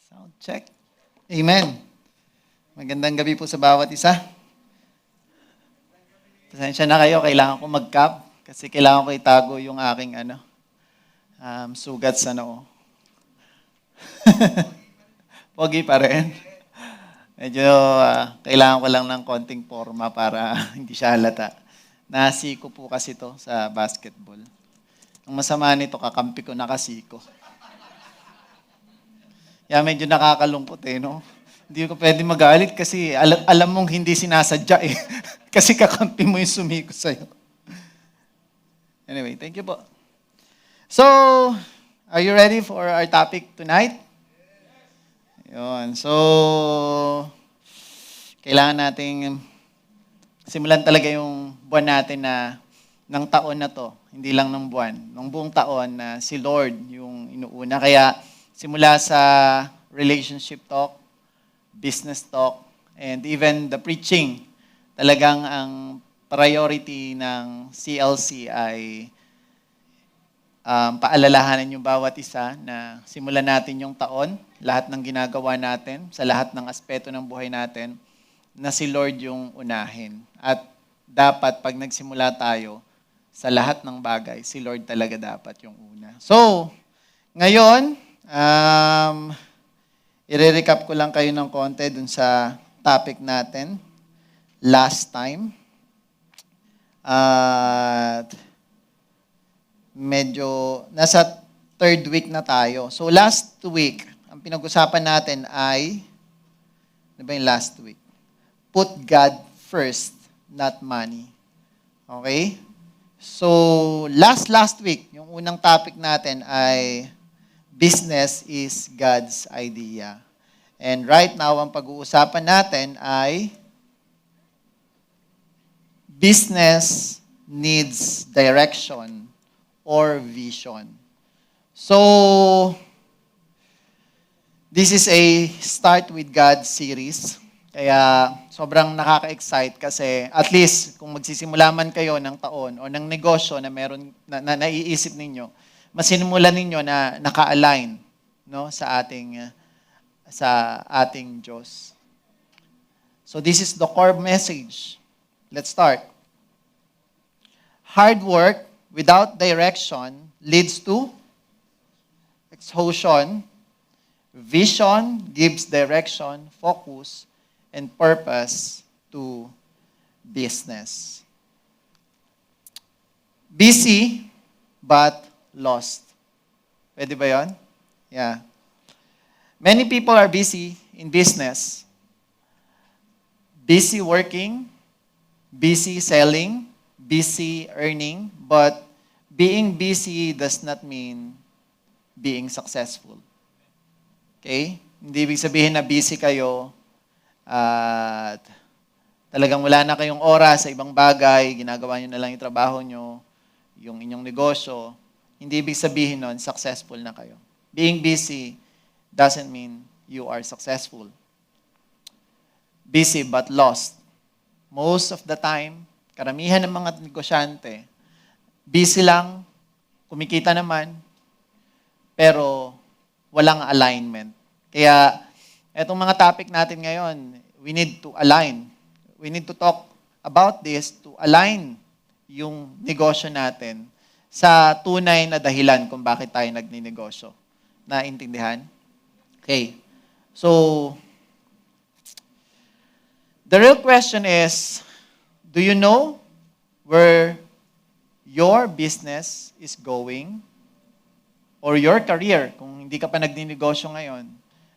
Sound check. Amen. Magandang gabi po sa bawat isa. Pasensya na kayo, kailangan ko mag-cap kasi kailangan ko itago yung aking sugat sa noo. Pogi pa rin. Medyo kailangan ko lang ng konting forma para hindi siya halata. Nasiko po kasi to sa basketball. Ang masama nito, kakampi ko nakasiko. Kaya medyo nakakalungkot no? Hindi ko pwede magalit kasi alam mong hindi sinasadya eh. Kasi kakampi mo yung sumiko sa'yo. Anyway, thank you po. So, are you ready for our topic tonight? Yun. So, kailangan nating simulan talaga yung buwan natin ng taon na to. Hindi lang ng buwan. Ng buong taon na si Lord yung inuuna. Kaya, simula sa relationship talk, business talk, and even the preaching, talagang ang priority ng CLC ay paalalahanan yung bawat isa na simulan natin yung taon, lahat ng ginagawa natin, sa lahat ng aspeto ng buhay natin, na si Lord yung unahin. At dapat pag nagsimula tayo sa lahat ng bagay, si Lord talaga dapat yung una. So, ngayon, i-recap ko lang kayo ng konti dun sa topic natin last time. At medyo nasa third week na tayo. So last week, ang pinag-usapan natin ay, ano ba yung last week? Put God first, not money. Okay? So last week, yung unang topic natin ay business is God's idea. And right now, ang pag-uusapan natin ay business needs direction or vision. So, this is a Start with God series. Kaya sobrang nakaka-excite kasi at least kung magsisimula man kayo ng taon o ng negosyo na meron na naiisip ninyo, masinimulan ninyo na naka-align no sa ating Diyos. So this is the core message. Let's start. Hard work without direction leads to exhaustion. Vision gives direction, focus, and purpose to business. Busy but lost. Pwede ba yun? Yeah. Many people are busy in business. Busy working, busy selling, busy earning, but being busy does not mean being successful. Okay? Hindi ibig sabihin na busy kayo at talagang wala na kayong oras sa ibang bagay, ginagawa nyo na lang yung trabaho nyo, yung inyong negosyo. Hindi ibig sabihin nun, successful na kayo. Being busy doesn't mean you are successful. Busy but lost. Most of the time, karamihan ng mga negosyante, busy lang, kumikita naman, pero walang alignment. Kaya, etong mga topic natin ngayon, we need to align. We need to talk about this to align yung negosyo natin sa tunay na dahilan kung bakit tayo nagninegosyo. Naintindihan? Okay. So, the real question is, do you know where your business is going? Or your career, kung hindi ka pa nagninegosyo ngayon,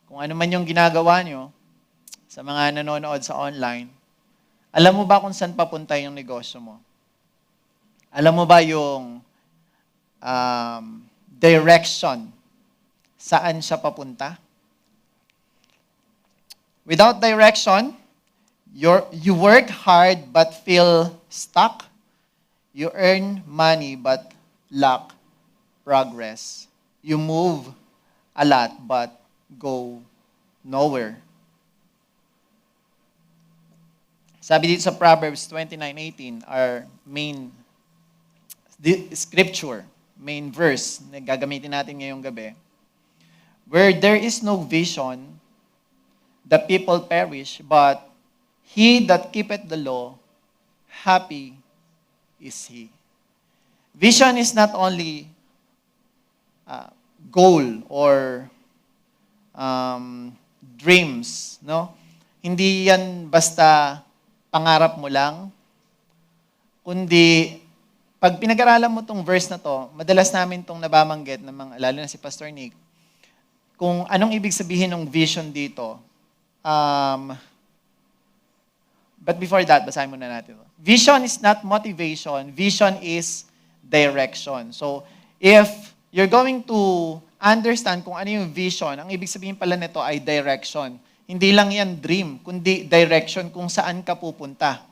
kung ano man yung ginagawa nyo, sa mga nanonood sa online, alam mo ba kung saan papunta yung negosyo mo? Alam mo ba yung direction, saan siya papunta? Without direction, you work hard but feel stuck. You earn money but lack progress. You move a lot but go nowhere. Sabi dito sa Proverbs 29:18, our main scripture, main verse na gagamitin natin ngayong gabi. Where there is no vision, the people perish, but he that keepeth the law, happy is he. Vision is not only goal or dreams, no? Hindi yan basta pangarap mo lang, kundi pag pinag-aralan mo tong verse na to, madalas namin tong nababanggit ng mga, lalo na si Pastor Nick, kung anong ibig sabihin ng vision dito. But before that, basahin muna natin. Vision is not motivation. Vision is direction. So, if you're going to understand kung ano yung vision, ang ibig sabihin pala nito ay direction. Hindi lang yan dream, kundi direction kung saan ka pupunta.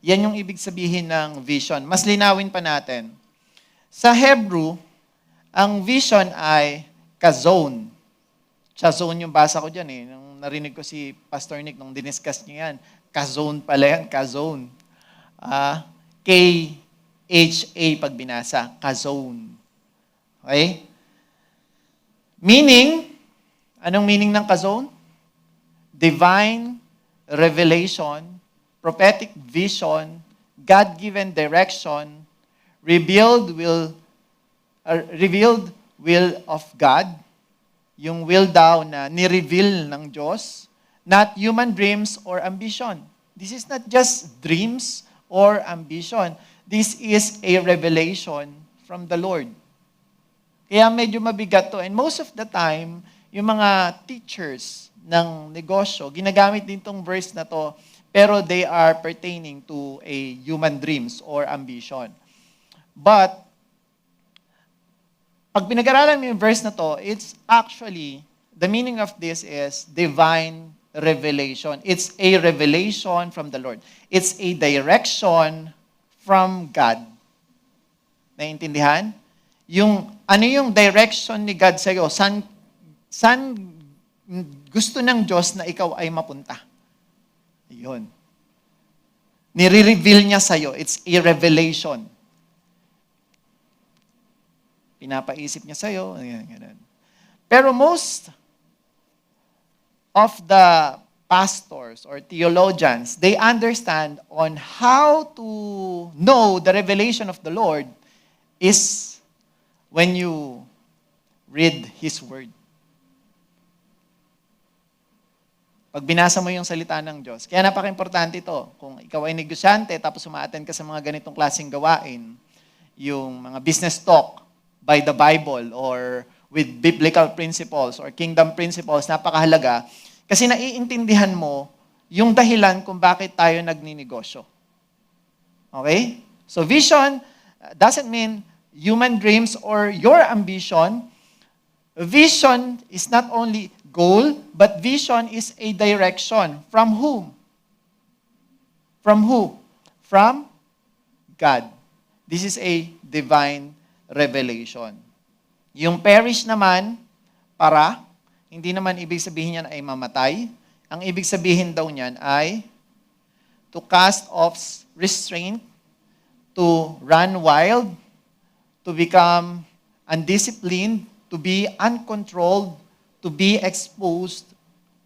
Yan yung ibig sabihin ng vision. Mas linawin pa natin. Sa Hebrew, ang vision ay kazon. Chazon yung basa ko dyan eh. Nung narinig ko si Pastor Nick, nung diniscuss niya yan, kazon pala yan, kazon. K-H-A pag binasa, kazon. Okay? Meaning, anong meaning ng kazon? Divine revelation, prophetic vision, God-given direction, revealed will of God, yung will daw na ni-reveal ng Diyos, not human dreams or ambition. This is not just dreams or ambition. This is a revelation from the Lord. Kaya medyo mabigat to. And most of the time, yung mga teachers ng negosyo, ginagamit din tong verse na to, pero they are pertaining to a human dreams or ambition. But, pag pinag-aralan mo yung verse na to, it's actually, the meaning of this is divine revelation. It's a revelation from the Lord. It's a direction from God. Naiintindihan? Ano yung direction ni God sa'yo? San gusto ng Diyos na ikaw ay mapunta? Yun. Nire-reveal niya sa'yo. It's a revelation. Pinapaisip niya sa'yo. Ganun. Pero most of the pastors or theologians, they understand on how to know the revelation of the Lord is when you read His Word. Pag binasa mo yung salita ng Diyos. Kaya napaka-importante ito. Kung ikaw ay negosyante, tapos umaattend ka sa mga ganitong klaseng gawain, yung mga business talk by the Bible or with biblical principles or kingdom principles, napakahalaga. Kasi naiintindihan mo yung dahilan kung bakit tayo nagninegosyo. Okay? So vision doesn't mean human dreams or your ambition. Vision is not only goal, but vision is a direction. From whom? From who? From God. This is a divine revelation. Yung perish naman, hindi naman ibig sabihin niyan ay mamatay. Ang ibig sabihin daw niyan ay to cast off restraint, to run wild, to become undisciplined, to be uncontrolled, to be exposed,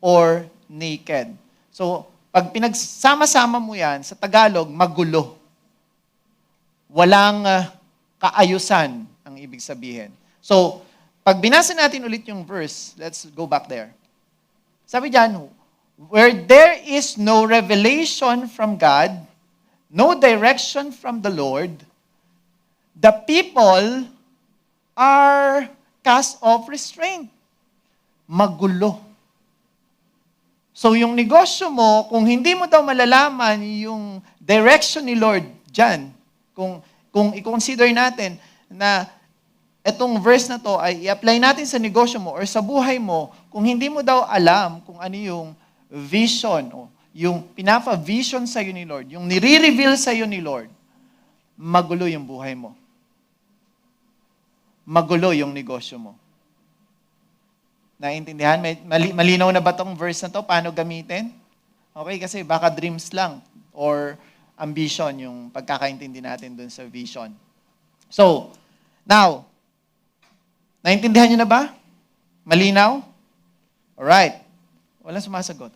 or naked. So, pag pinagsama-sama mo yan, sa Tagalog, magulo. Walang kaayusan ang ibig sabihin. So, pag binasa natin ulit yung verse, let's go back there. Sabi diyan, where there is no revelation from God, no direction from the Lord, the people are cast off restraint. Magulo. So yung negosyo mo, kung hindi mo daw malalaman yung direction ni Lord dyan, kung i-consider natin na itong verse na to ay i-apply natin sa negosyo mo or sa buhay mo, kung hindi mo daw alam kung ano yung vision o yung pinapa-vision sa'yo ni Lord, yung nire-reveal sa'yo ni Lord, magulo yung buhay mo. Magulo yung negosyo mo. Naintindihan? Malinaw na ba tong verse na to? Paano gamitin? Okay, kasi baka dreams lang or ambition yung pagkakaintindi natin dun sa vision. So, now, naintindihan nyo na ba? Malinaw? Alright. Walang sumasagot.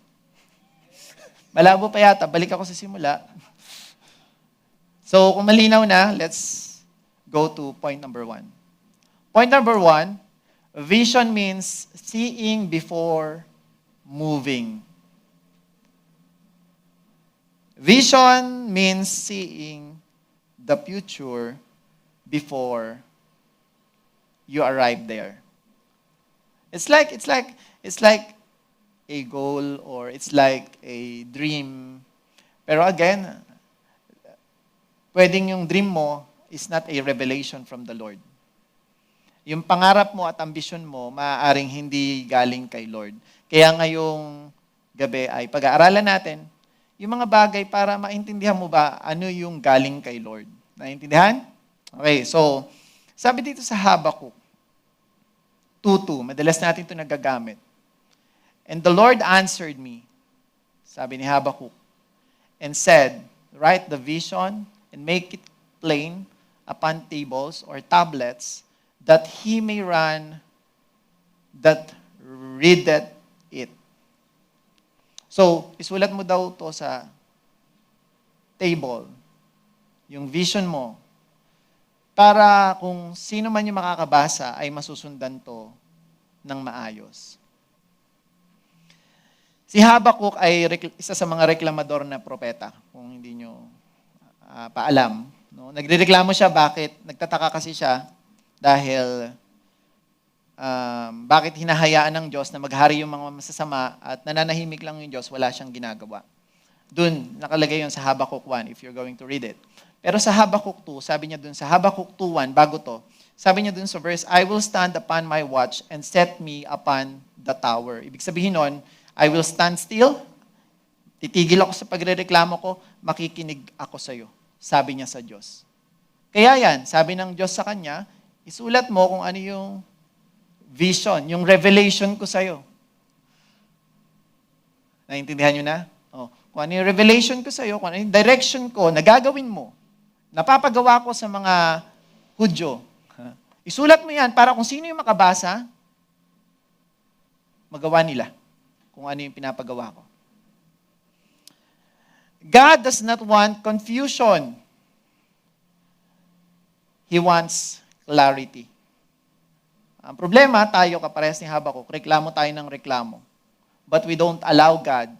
Malabo pa yata. Balik ako sa simula. So, kung malinaw na, let's go to point number 1. Point number 1, vision means seeing before moving. Vision means seeing the future before you arrive there. It's like a goal or it's like a dream. Pero again, pwedeng yung dream mo is not a revelation from the Lord. Yung pangarap mo at ambisyon mo, maaaring hindi galing kay Lord. Kaya ngayong gabi ay pag-aaralan natin yung mga bagay para maintindihan mo ba ano yung galing kay Lord. Naintindihan? Okay, so sabi dito sa Habakuk 2:2, madalas natin ito nagagamit. And the Lord answered me, sabi ni Habakuk, and said, write the vision and make it plain upon tables or tablets, that he may run that readeth it. So, isulat mo daw to sa table, yung vision mo, para kung sino man yung makakabasa ay masusundan to ng maayos. Si Habakuk ay isa sa mga reklamador na propeta, kung hindi nyo paalam. No? Nagrereklamo siya, bakit? Nagtataka kasi siya dahil bakit hinahayaan ng Diyos na maghari yung mga masasama at nananahimik lang yung Diyos, wala siyang ginagawa. Doon, nakalagay yun sa Habakuk 1 if you're going to read it. Pero sa Habakuk 2, sabi niya dun sa Habakuk 2:1, bago to, sabi niya dun sa verse, I will stand upon my watch and set me upon the tower. Ibig sabihin nun, I will stand still, titigil ako sa pagrereklamo ko, makikinig ako sa iyo. Sabi niya sa Diyos. Kaya yan, sabi ng Diyos sa kanya, isulat mo kung ano yung vision, yung revelation ko sa iyo. Naintindihan niyo na? Kung ano yung revelation ko sa iyo, kung ano yung direction ko na gagawin mo, napapagawa ko sa mga Hudyo. Isulat mo yan para kung sino yung makabasa, magawa nila kung ano yung pinapagawa ko. God does not want confusion. He wants clarity. Ang problema, tayo kaparehas ni Habakuk, reklamo tayo ng reklamo. But we don't allow God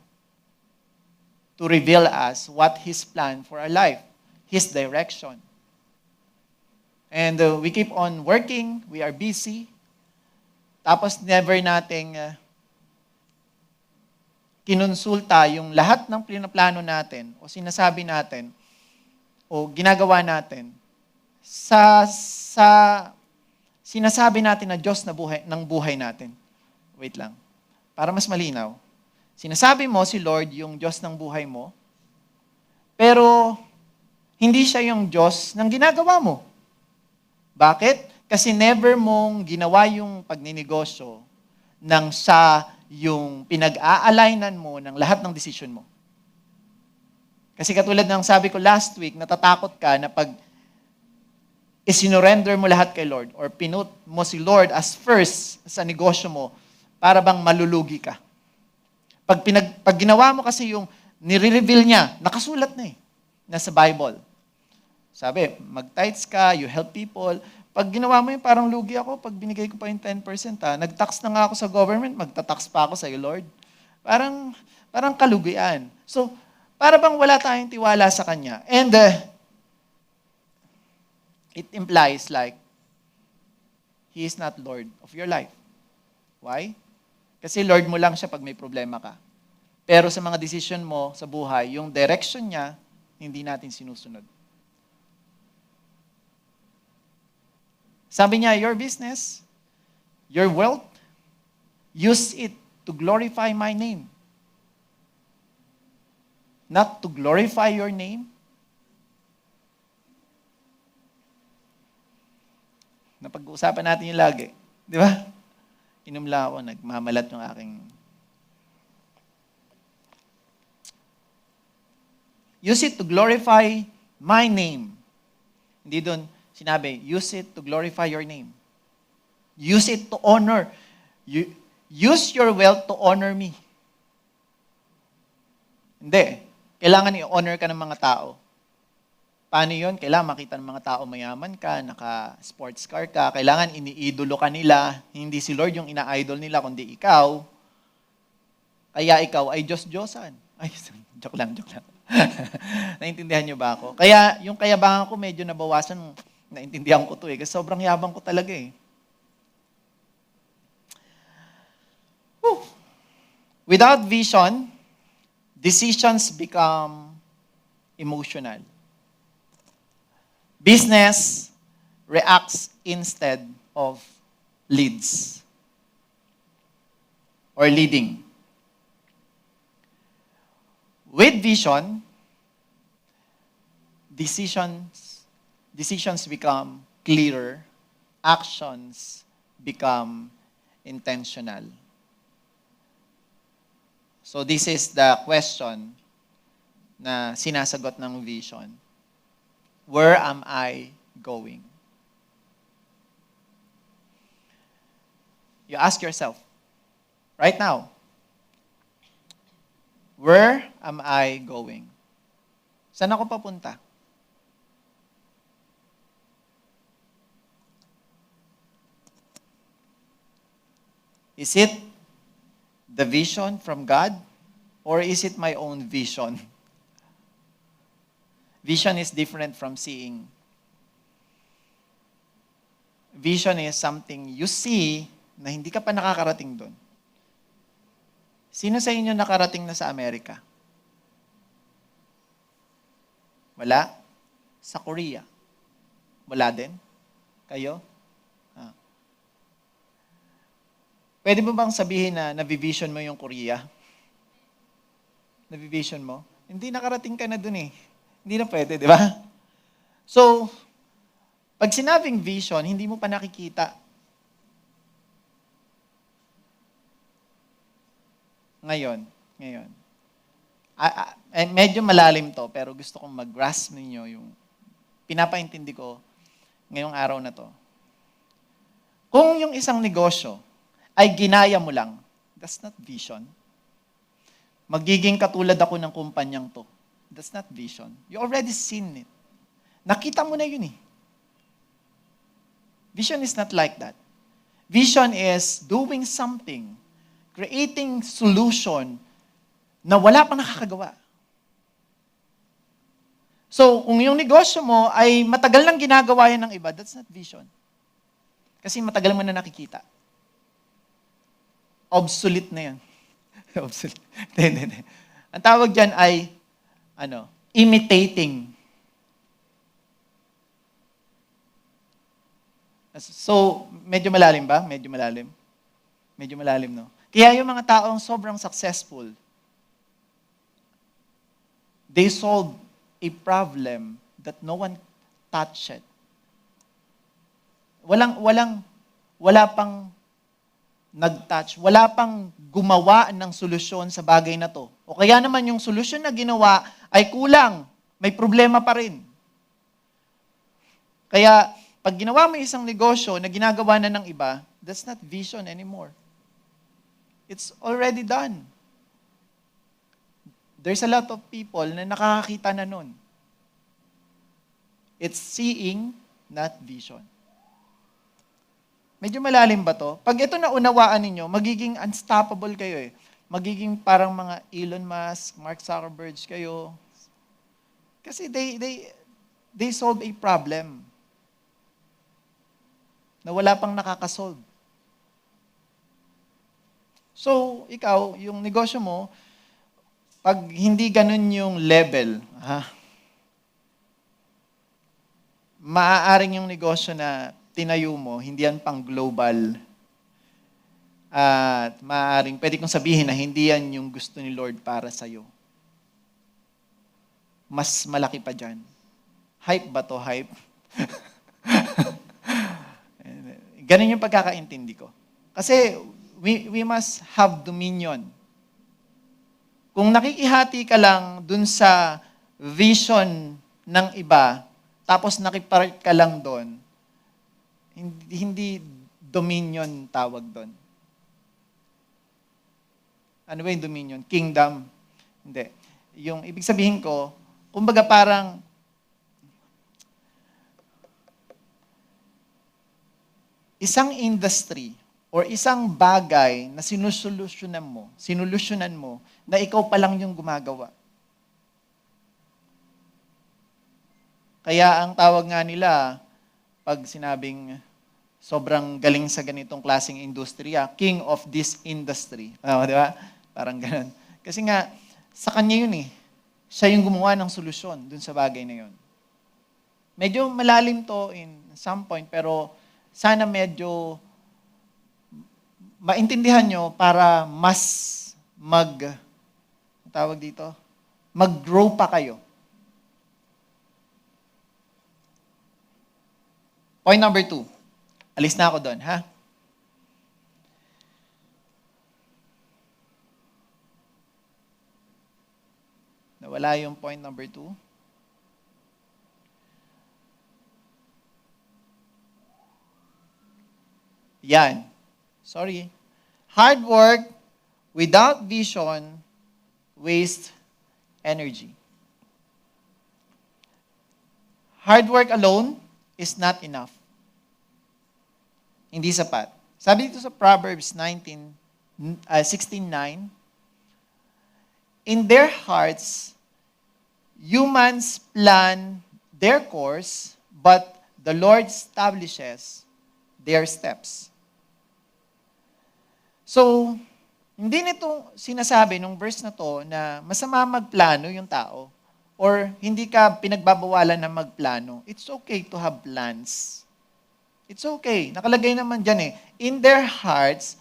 to reveal us what His plan for our life, His direction. And we keep on working, we are busy, tapos never nating kinonsulta yung lahat ng plano natin o sinasabi natin o ginagawa natin sa sinasabi natin na Diyos na buhay, ng buhay natin. Wait lang. Para mas malinaw. Sinasabi mo si Lord yung Diyos ng buhay mo, pero hindi siya yung Diyos ng ginagawa mo. Bakit? Kasi never mong ginawa yung pagninegosyo nang siya yung pinag-a-alignan mo ng lahat ng decision mo. Kasi katulad ng sabi ko last week, natatakot ka na pag isinurrender mo lahat kay Lord or pinut mo si Lord as first sa negosyo mo, para bang malulugi ka. Pag ginawa mo kasi yung nire-reveal niya, nakasulat na nasa Bible. Sabi, mag-tithes ka, you help people. Pag ginawa mo yun, parang lugi ako. Pag binigay ko pa yung 10%, nag-tax na nga ako sa government, magta-tax pa ako sa iyo, Lord. Parang kalugian. So, para bang wala tayong tiwala sa Kanya. And it implies like, He is not Lord of your life. Why? Kasi Lord mo lang siya pag may problema ka. Pero sa mga decision mo sa buhay, yung direction niya, hindi natin sinusunod. Sabi niya, your business, your wealth, use it to glorify my name. Not to glorify your name. Napag-uusapan natin yung lagi. Di ba? Inom lang ako, nagmamalat yung aking... Use it to glorify my name. Hindi doon sinabi, use it to glorify your name. Use it to honor Use your wealth to honor me. Hindi. Kailangan i-honor ka ng mga tao. Paano yun? Kailangan makita ng mga tao mayaman ka, naka-sports car ka, kailangan iniidolo ka nila, hindi si Lord yung ina-idol nila, kundi ikaw. Kaya ikaw ay Diyos-Diyosan. Ay, joke lang. Naintindihan niyo ba ako? Kaya yung kayabangan ko medyo nabawasan, naintindihan ko to kasi sobrang yabang ko talaga Whew. Without vision, decisions become emotional. Business reacts instead of leads or leading. With vision, decisions become clearer, actions become intentional. So this is the question na sinasagot ng vision. Where am I going? You ask yourself, right now, where am I going? Saan ako papunta? Is it the vision from God, or is it my own vision? Vision is different from seeing. Vision is something you see na hindi ka pa nakakarating doon. Sino sa inyo nakarating na sa Amerika? Wala? Sa Korea? Wala din? Kayo? Pwede mo bang sabihin na nabivision mo yung Korea? Nabivision mo? Hindi nakarating ka na doon Hindi na pwede, di ba? So, pag sinabing vision, hindi mo pa nakikita. Ngayon. Medyo malalim to, pero gusto kong mag-grasp ninyo yung pinapaintindi ko ngayong araw na to. Kung yung isang negosyo ay ginaya mo lang, that's not vision. Magiging katulad ako ng kumpanyang to. That's not vision. You already seen it. Nakita mo na yun Vision is not like that. Vision is doing something, creating solution na wala pang nakakagawa. So, kung yung negosyo mo ay matagal nang ginagawa yan ng iba, that's not vision. Kasi matagal mo na nakikita. Obsolete na yan. Obsolete. Hindi. Ang tawag dyan ay imitating. So, medyo malalim ba? Medyo malalim, no? Kaya yung mga taong sobrang successful, they solve a problem that no one touched. Wala pang nag-touch, wala pang gumawa ng solusyon sa bagay na to. O kaya naman yung solusyon na ginawa ay kulang, may problema pa rin. Kaya, pag ginawa mo isang negosyo na ginagawa na ng iba, that's not vision anymore. It's already done. There's a lot of people na nakakakita na nun. It's seeing, not vision. Medyo malalim ba to? Pag ito na unawaan ninyo, magiging unstoppable kayo Magiging parang mga Elon Musk, Mark Zuckerberg kayo. Kasi they solve a problem na wala pang nakakasolve. So, ikaw, yung negosyo mo, pag hindi ganun yung level, maaaring yung negosyo na tinayo mo, hindi yan pang global. At maaaring, pwede kong sabihin na hindi yan yung gusto ni Lord para sa'yo. Mas malaki pa dyan. Hype ba to? Hype? Ganun yung pagkakaintindi ko. Kasi we must have dominion. Kung nakikihati ka lang dun sa vision ng iba, tapos nakipart ka lang doon, hindi dominion tawag doon. Ano ba yung dominion? Kingdom. Hindi. Yung ibig sabihin ko, kumbaga parang isang industry or isang bagay na sinolusyunan mo na ikaw pa lang yung gumagawa. Kaya ang tawag nga nila, pag sinabing sobrang galing sa ganitong klaseng industriya, king of this industry. Di ba? Parang ganun. Kasi nga, sa kanya yun eh. Siya yung gumawa ng solusyon dun sa bagay na yun. Medyo malalim to in some point, pero sana medyo maintindihan nyo para mas mag-grow pa kayo. Point number 2. Alis na ako doon, ha? Nawala yung point number 2. Yan. Sorry. Hard work without vision wastes energy. Hard work alone is not enough. Hindi sapat. Sabi dito sa Proverbs 16:9, in their hearts, humans plan their course, but the Lord establishes their steps. So, hindi nito sinasabi nung verse na to na masama magplano yung tao or hindi ka pinagbabawalan na magplano. It's okay to have plans. It's okay. Nakalagay naman dyan eh. In their hearts,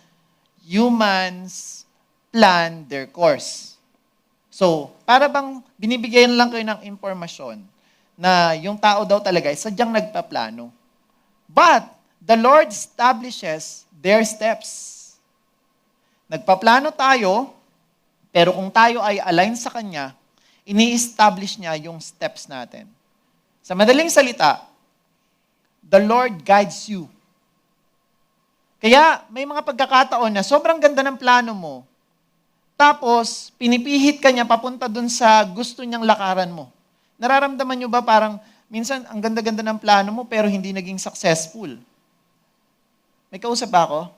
humans plan their course. So, para bang binibigyan lang kayo ng impormasyon na yung tao daw talaga ay sadyang nagpaplano. But, the Lord establishes their steps. Nagpaplano tayo, pero kung tayo ay align sa Kanya, ini-establish niya yung steps natin. Sa madaling salita, the Lord guides you. Kaya may mga pagkakataon na sobrang ganda ng plano mo, tapos pinipihit ka niya papunta dun sa gusto niyang lakaran mo. Nararamdaman niyo ba parang minsan ang ganda-ganda ng plano mo pero hindi naging successful? May kausap ba ako?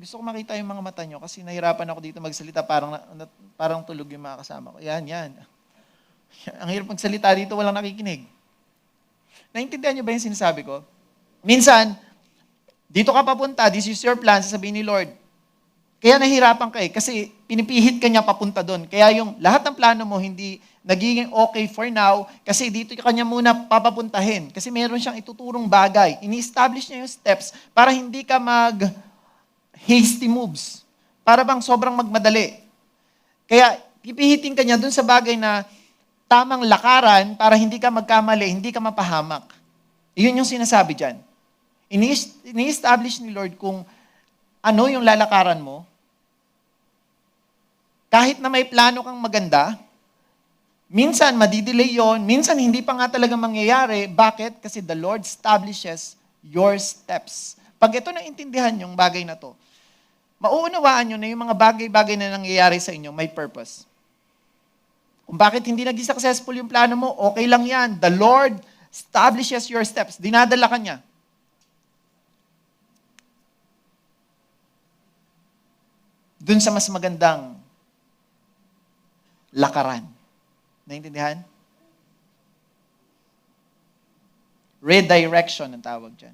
Gusto ko makita yung mga mata nyo kasi nahirapan ako dito magsalita, parang tulog yung mga kasama ko. Yan. Ang hirap magsalita dito, walang nakikinig. Naintindihan nyo ba yung sinasabi ko? Minsan, dito ka papunta, this is your plan, sasabihin ni Lord. Kaya nahirapan ka kasi pinipihit ka niya papunta doon. Kaya yung lahat ng plano mo hindi nagiging okay for now kasi dito ka niya muna papapuntahin. Kasi meron siyang ituturong bagay. Ini-establish niya yung steps para hindi ka hasty moves. Para bang sobrang magmadali. Kaya pipihitin ka niya dun sa bagay na tamang lakaran para hindi ka magkamali, hindi ka mapahamak. Iyon yung sinasabi dyan. Ini-establish ni Lord kung ano yung lalakaran mo. Kahit na may plano kang maganda, minsan madidelay yon, minsan hindi pa nga talaga mangyayari. Bakit? Kasi the Lord establishes your steps. Pag ito naintindihan yung bagay na to, mauunawaan nyo na yung mga bagay-bagay na nangyayari sa inyo may purpose. Kung bakit hindi naging successful yung plano mo, okay lang yan. The Lord establishes your steps. Dinadala ka niya. Dun sa mas magandang lakaran. Naintindihan? Redirection ang tawag dyan.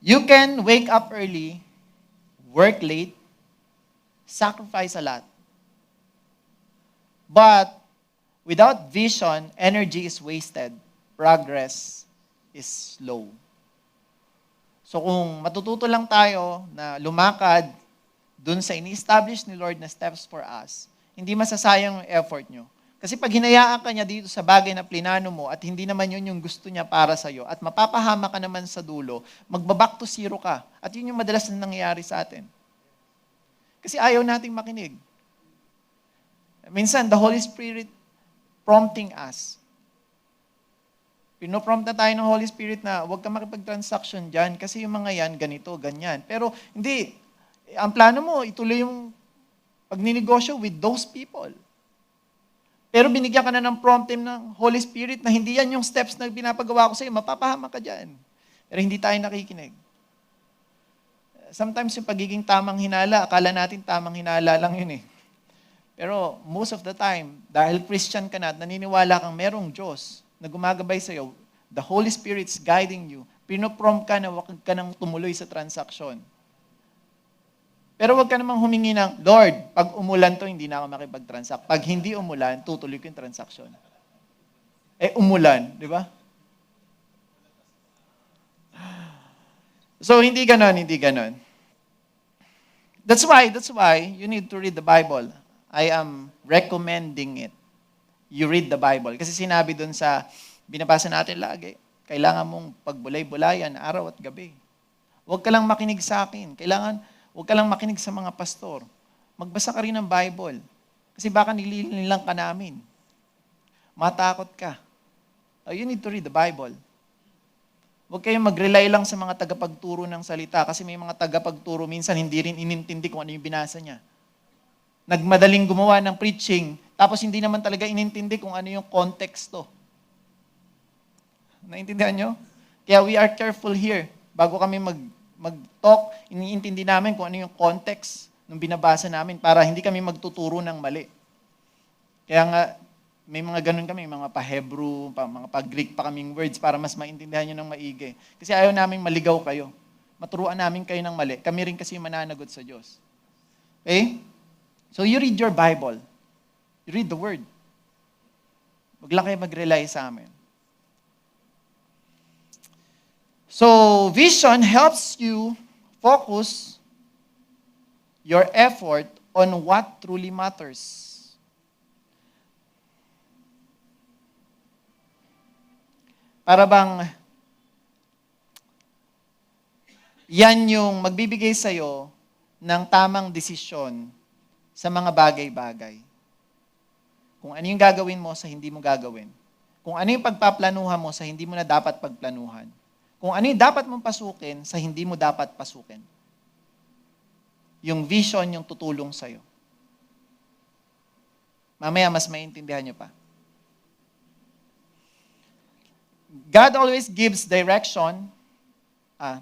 You can wake up early, work late, sacrifice a lot. But without vision, energy is wasted. Progress is slow. So kung matututo lang tayo na lumakad dun sa ini-establish ni Lord na steps for us, hindi masasayang yung effort nyo. Kasi pag hinayaan ka niya dito sa bagay na plinano mo at hindi naman yun yung gusto niya para sa'yo at mapapahama ka naman sa dulo, magbaback to zero ka. At yun yung madalas na nangyayari sa atin. Kasi ayaw nating makinig. Minsan, the Holy Spirit prompting us. Pinoprompt na tayo ng Holy Spirit na huwag ka makipag-transaction dyan kasi yung mga yan, ganito, ganyan. Pero hindi. Ang plano mo, ituloy yung pagninegosyo with those people. Pero binigyan ka na ng prompting ng Holy Spirit na hindi yan yung steps na pinapagawa ko sa'yo, mapapahama ka dyan. Pero hindi tayo nakikinig. Sometimes yung pagiging tamang hinala, akala natin tamang hinala lang yun eh. Pero most of the time, dahil Christian ka na at naniniwala kang merong Diyos na gumagabay sa'yo, the Holy Spirit's guiding you, pinoprompt ka na wag ka nang tumuloy sa transaksyon. Pero wag ka namang humingi ng, Lord, pag umulan to, hindi na ako makipag-transact. Pag hindi umulan, tutuloy ko yung transaksyon. Umulan, di ba? So, hindi ganon. That's why you need to read the Bible. I am recommending it. You read the Bible. Kasi sinabi dun sa, binabasa natin lagi, kailangan mong pagbulay-bulayan araw at gabi. Huwag ka lang makinig sa akin. Huwag ka lang makinig sa mga pastor. Magbasa ka rin ng Bible. Kasi baka nilinilang ka namin. Matakot ka. You need to read the Bible. Huwag kayong mag-rely lang sa mga tagapagturo ng salita kasi may mga tagapagturo minsan hindi rin inintindi kung ano yung binasa niya. Nagmadaling gumawa ng preaching, tapos hindi naman talaga inintindi kung ano yung konteksto. Naintindihan nyo? Kaya we are careful here. Bago kami mag-talk, iniintindi namin kung ano yung context ng binabasa namin para hindi kami magtuturo ng mali. Kaya nga, may mga ganun kami, mga pa-Hebrew, mga pa-Greek pa kaming words para mas maintindihan nyo ng maigi. Kasi ayaw namin maligaw kayo. Maturuan namin kayo ng mali. Kami rin kasi mananagot sa Diyos. Okay? So you read your Bible. You read the Word. Huwag lang kayo mag-rely sa amin. So, vision helps you focus your effort on what truly matters. Para bang yan yung magbibigay sa'yo ng tamang desisyon sa mga bagay-bagay. Kung ano yung gagawin mo sa hindi mo gagawin. Kung ano yung pagpaplanuhan mo sa hindi mo na dapat pagplanuhan. Kung ano yung dapat mong pasukin sa hindi mo dapat pasukin. Yung vision yung tutulong sa'yo. Mamaya mas maintindihan nyo pa. God always gives direction.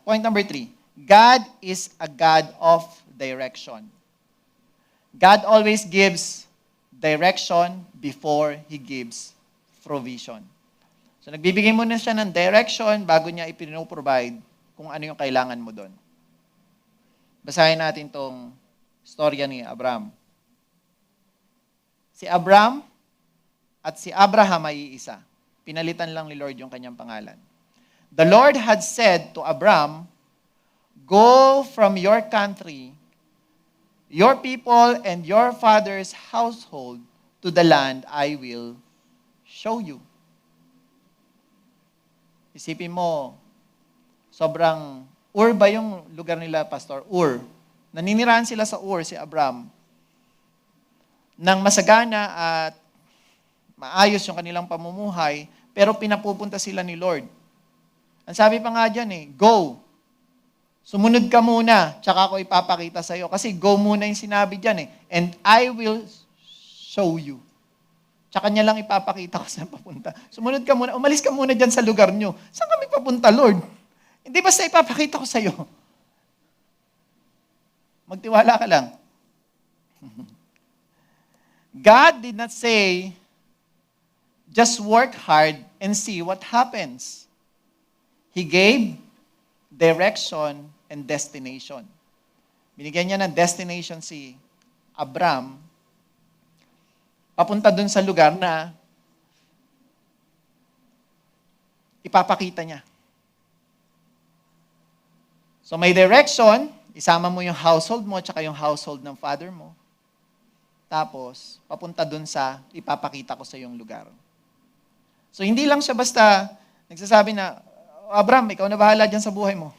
Point number 3. God is a God of direction. God always gives direction before He gives provision. So nagbibigay muna siya ng direction bago niya ipinoprovide kung ano yung kailangan mo doon. Basahin natin tong storya ni Abraham. Si Abraham at si Abraham ay iisa. Pinalitan lang ni Lord yung kanyang pangalan. The Lord had said to Abraham, "Go from your country, your people, and your father's household to the land I will show you." Isipin mo, sobrang Ur ba yung lugar nila, Pastor? Ur. Naninirahan sila sa Ur, si Abraham. Nang masagana at maayos yung kanilang pamumuhay, pero pinapupunta sila ni Lord. Ang sabi pa nga dyan go. Sumunod ka muna, tsaka ako ipapakita sa'yo. Kasi go muna yung sinabi dyan And I will show you. Tsaka niya lang ipapakita ko saan papunta. Sumunod ka muna, umalis ka muna dyan sa lugar nyo. Saan kami papunta, Lord? Hindi basta ipapakita ko sa'yo. Magtiwala ka lang. God did not say, just work hard and see what happens. He gave direction and destination. Binigyan niya ng destination si Abraham, papunta dun sa lugar na ipapakita niya. So may direction, isama mo yung household mo at yung household ng father mo. Tapos, papunta dun sa ipapakita ko sa yung lugar. So hindi lang siya basta nagsasabi na, Abraham, ikaw na bahala dyan sa buhay mo.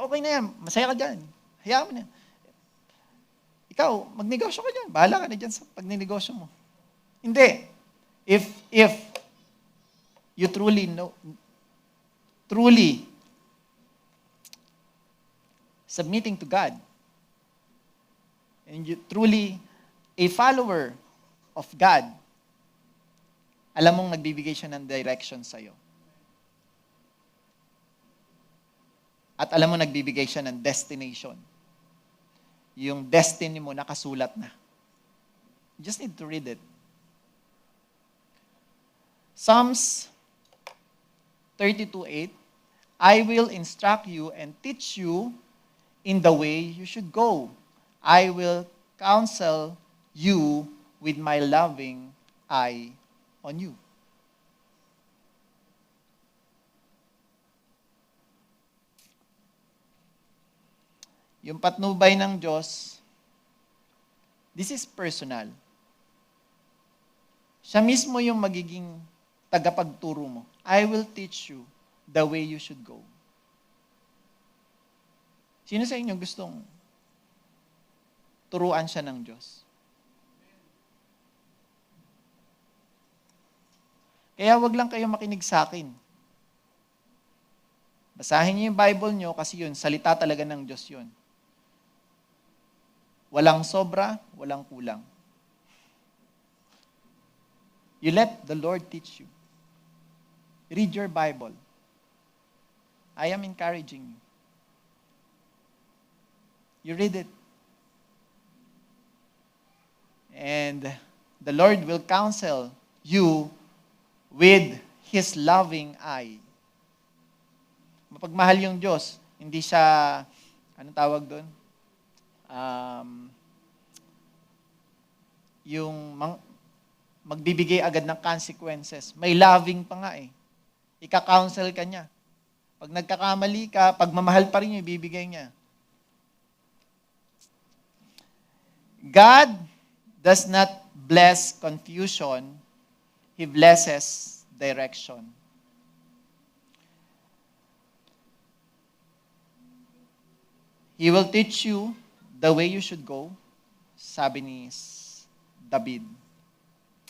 Okay na yan, masaya ka dyan. Hayaan mo na. Ikaw, magnegosyo ka dyan. Bahala ka na dyan sa pagninegosyo mo. Hindi. If you truly submitting to God, and you truly a follower of God, alam mong nagbibigay siya ng direction sa'yo. At alam mo nagbibigay siya ng destination. Yung destiny mo nakasulat na. You just need to read it. Psalms 32:8, I will instruct you and teach you in the way you should go. I will counsel you with my loving eye on you. Yung patnubay ng Diyos, this is personal. Siya mismo yung magiging tagapagturo mo. I will teach you the way you should go. Sino sa inyo gustong turuan siya ng Diyos? Kaya wag lang kayo makinig sa akin. Basahin niyo yung Bible niyo kasi yun, salita talaga ng Diyos yun. Walang sobra, walang kulang. You let the Lord teach you. Read your Bible. I am encouraging you. You read it. And the Lord will counsel you with His loving eye. Mapagmahal yung Diyos. Hindi siya, anong tawag doon? Yung magbibigay agad ng consequences. May loving pa nga eh. Ika-counsel ka niya. Pag nagkakamali ka, pagmamahal pa rin yung ibibigay niya. God does not bless confusion. He blesses direction. He will teach you the way you should go, sabi ni David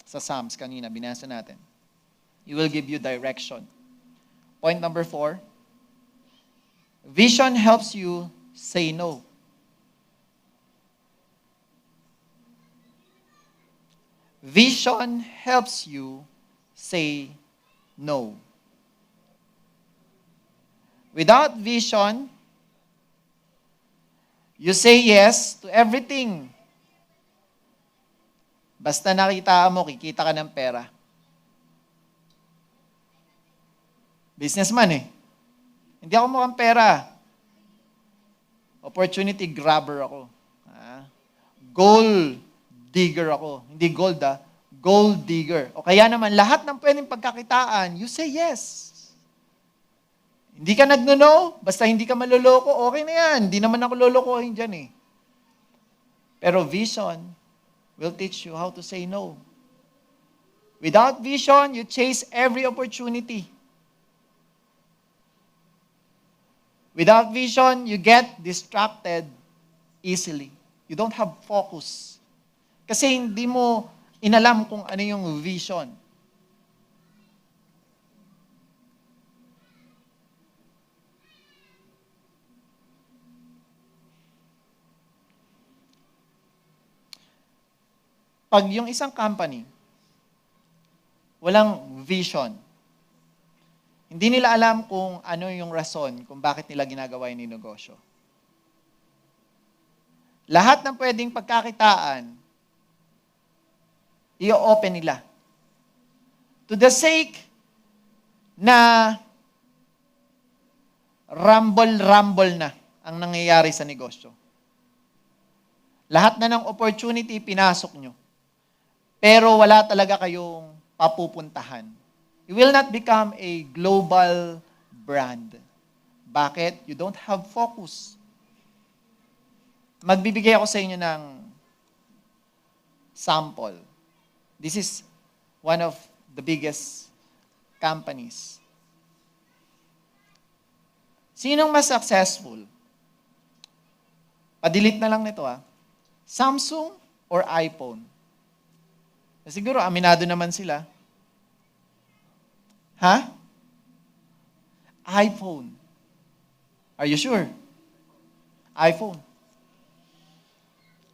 sa Psalms kanina, binasa natin. He will give you direction. Point number 4, vision helps you say no. Vision helps you say no. Without vision, you say yes to everything. Basta nakita mo, kikita ka ng pera. Businessman eh. Hindi ako mukhang pera. Opportunity grabber ako. Gold digger ako. Hindi gold gold digger. O kaya naman, lahat ng pwedeng pagkakitaan, you say yes. Hindi ka nagno-no, basta hindi ka maloloko, okay na yan. Hindi naman ako lolokohin dyan eh. Pero vision will teach you how to say no. Without vision, you chase every opportunity. Without vision, you get distracted easily. You don't have focus. Kasi hindi mo inalam kung ano yung vision. Pag yung isang company, walang vision, hindi nila alam kung ano yung rason kung bakit nila ginagawa yung negosyo. Lahat ng pwedeng pagkakitaan, i-open nila. To the sake na rumble na ang nangyayari sa negosyo. Lahat na ng opportunity pinasok nyo. Pero wala talaga kayong papupuntahan. You will not become a global brand. Bakit? You don't have focus. Magbibigay ako sa inyo ng sample. This is one of the biggest companies. Sinong mas successful? Padelete na lang nito Samsung or iPhone? Siguro, aminado naman sila. Ha? iPhone. Are you sure? iPhone.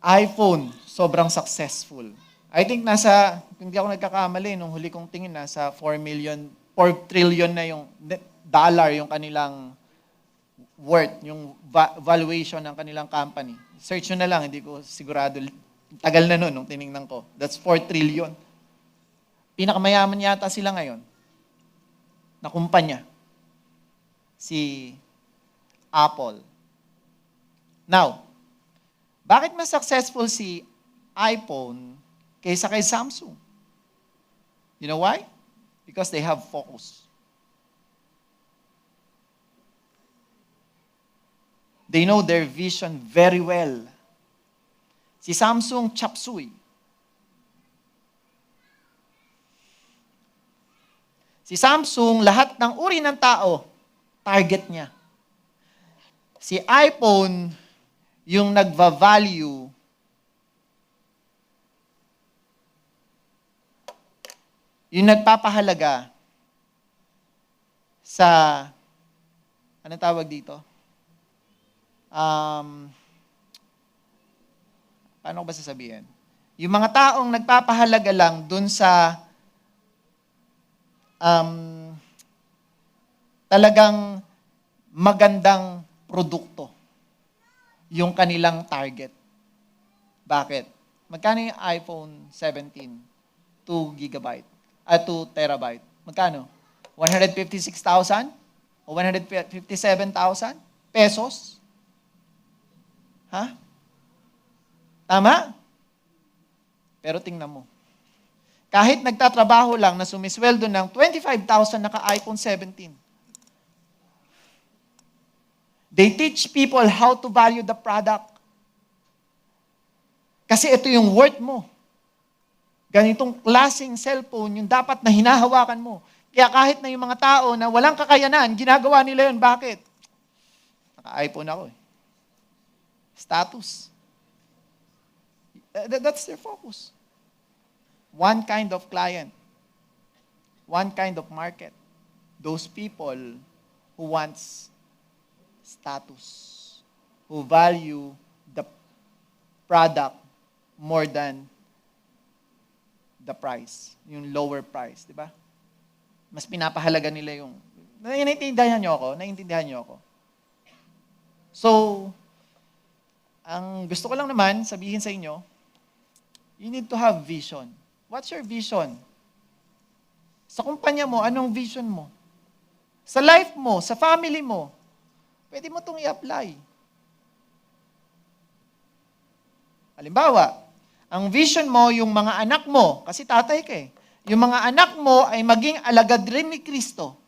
iPhone, sobrang successful. I think kung hindi ako nagkakamali, nung huli kong tingin, nasa 4 trillion na yung dollar yung kanilang worth, yung valuation ng kanilang company. Search nyo na lang, hindi ko sigurado. Tagal na nun nung tiningnan ko. That's 4 trillion. Pinakamayaman yata sila ngayon na kumpanya. Si Apple. Now, bakit mas successful si iPhone kaysa kay Samsung? You know why? Because they have focus. They know their vision very well. Si Samsung, chop suey. Si Samsung, lahat ng uri ng tao, target niya. Si iPhone, yung nagva-value yung nagpapahalaga sa ano tawag dito? Paano ko ba sasabihin? Yung mga taong nagpapahalaga lang dun sa talagang magandang produkto yung kanilang target. Bakit? Magkano yung iPhone 17? 2 gigabyte. 2 terabyte. Magkano? 156,000? O 157,000 pesos? Ha? Tama? Pero tingnan mo. Kahit nagtatrabaho lang na sumisweldo ng 25,000 naka-iPhone 17, they teach people how to value the product. Kasi ito yung worth mo. Ganitong klaseng cellphone yung dapat na hinahawakan mo. Kaya kahit na yung mga tao na walang kakayanan, ginagawa nila yun. Bakit? Naka-iPhone ako eh. Status. That's their focus. One kind of client. One kind of market. Those people who wants status, who value the product more than the price, yung lower price, di ba? Mas pinapahalaga nila yung, naiintindihan niyo ako? So, ang gusto ko lang naman sabihin sa inyo, you need to have vision. What's your vision? Sa kumpanya mo, anong vision mo? Sa life mo, sa family mo, pwede mo itong i-apply. Halimbawa, ang vision mo, yung mga anak mo, kasi tatay ka eh, yung mga anak mo ay maging alagad rin ni Kristo.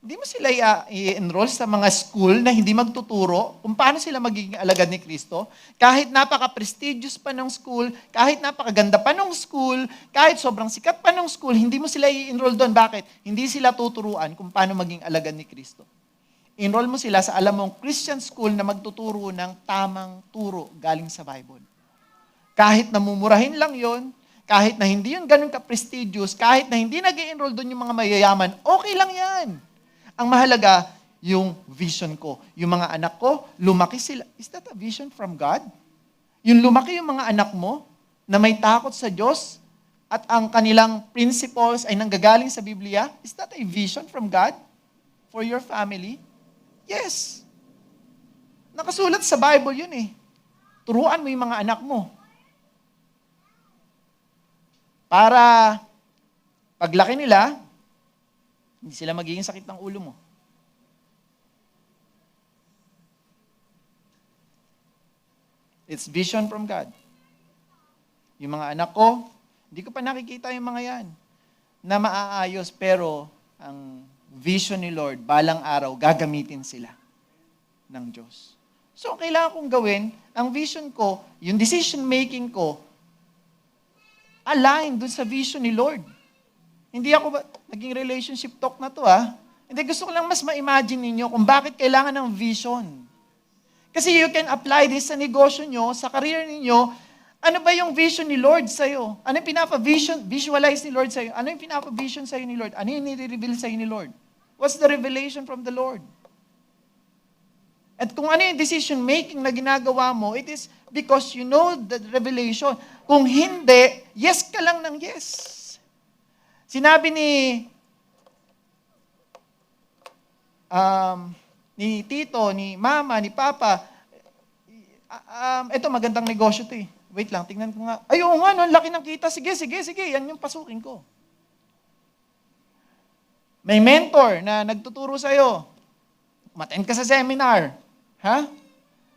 Hindi mo sila i-enroll sa mga school na hindi magtuturo kung paano sila magiging alagad ni Kristo. Kahit napaka-prestigious pa ng school, kahit napakaganda pa ng school, kahit sobrang sikat pa ng school, hindi mo sila i-enroll doon. Bakit? Hindi sila tuturuan kung paano maging alagad ni Kristo. Enroll mo sila sa alam mong Christian school na magtuturo ng tamang turo galing sa Bible. Kahit namumurahin lang yon, kahit na hindi yun ganun ka-prestigious, kahit na hindi nag-enroll doon yung mga mayayaman, okay lang yan. Ang mahalaga, yung vision ko. Yung mga anak ko, lumaki sila. Is that a vision from God? Yung lumaki yung mga anak mo na may takot sa Diyos at ang kanilang principles ay nanggagaling sa Biblia, is that a vision from God for your family? Yes. Nakasulat sa Bible yun eh. Turuan mo yung mga anak mo. Para paglaki nila, hindi sila magiging sakit ng ulo mo. It's vision from God. Yung mga anak ko, hindi ko pa nakikita yung mga yan na maaayos, pero ang vision ni Lord, balang araw, gagamitin sila ng Diyos. So, ang kailangan kong gawin, ang vision ko, yung decision making ko, align dun sa vision ni Lord. Hindi ako naging relationship talk na to Hindi, gusto ko lang mas ma-imagine ninyo kung bakit kailangan ng vision. Kasi you can apply this sa negosyo nyo, sa career ninyo, Ano ba yung vision ni Lord sa'yo? Ano yung visualize ni Lord sa'yo? Ano yung pinapa-vision sa'yo ni Lord? Ano yung nire-reveal sa'yo ni Lord? What's the revelation from the Lord? At kung ano yung decision making na ginagawa mo, it is because you know the revelation. Kung hindi, yes ka lang ng yes. Sinabi ni Tito, ni Mama, ni Papa, ito magandang negosyo to eh. Wait lang, tingnan ko nga. Ay, oo nga, no, ang laki ng kita. Sige, yan yung pasukin ko. May mentor na nagtuturo sa'yo. Umattend ka sa seminar. Ha?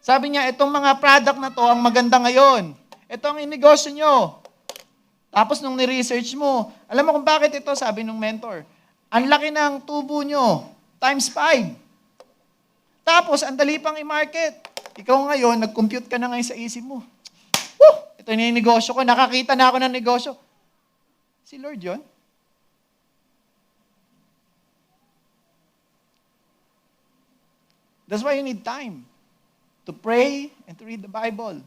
Sabi niya, itong mga product na to ang maganda ngayon. Ito ang inegosyo nyo. Tapos nung ni-research mo, alam mo kung bakit ito, sabi nung mentor, ang laki ng tubo nyo, times 5. Tapos, ang dali pang i-market. Ikaw ngayon, nag-compute ka na ngayon sa isip mo. Ito yung negosyo ko, nakakita na ako ng negosyo. Si Lord yun? That's why you need time to pray and to read the Bible.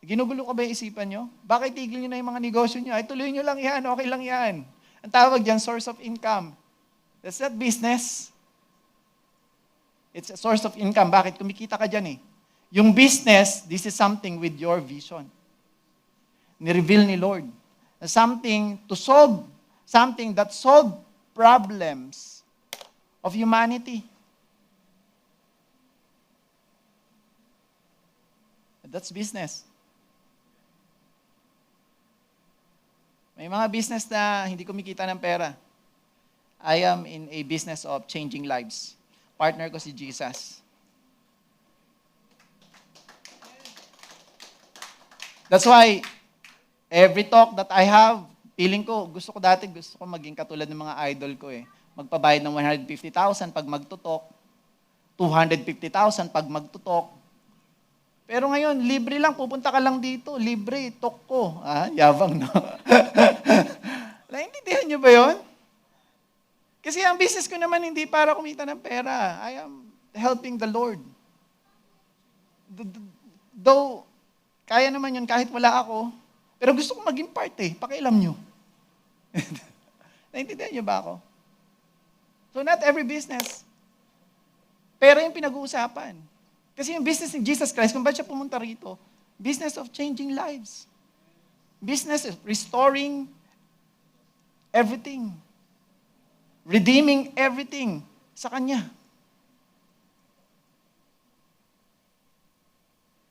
Ginugulo ka ba yung isipan nyo? Bakit tigil nyo na yung mga negosyo nyo? Ay, tuloy nyo lang yan, okay lang yan. Ang tawag dyan, source of income. That's not business. It's a source of income. Bakit? Kumikita ka dyan eh. Yung business, this is something with your vision. Ni-reveal ni Lord. Something to solve, something that solve problems of humanity. That's business. May mga business na hindi kumikita ng pera. I am in a business of changing lives. Partner ko si Jesus. That's why, every talk that I have, feeling ko, gusto ko maging katulad ng mga idol ko eh. Magpabayad ng 150,000 pag magtutok, 250,000 pag magtutok. Pero ngayon, libre lang, pupunta ka lang dito, libre, talk ko. Yabang no? Naintindihan niyo ba yun? Kasi ang business ko naman hindi para kumita ng pera. I am helping the Lord. Though, kaya naman yun kahit wala ako. Pero gusto ko maging part eh. Pakialam nyo. Naintindihan nyo ba ako? So not every business. Pero yung pinag-uusapan. Kasi yung business ni Jesus Christ, kung ba't siya pumunta rito, business of changing lives. Business of restoring everything. Redeeming everything sa Kanya.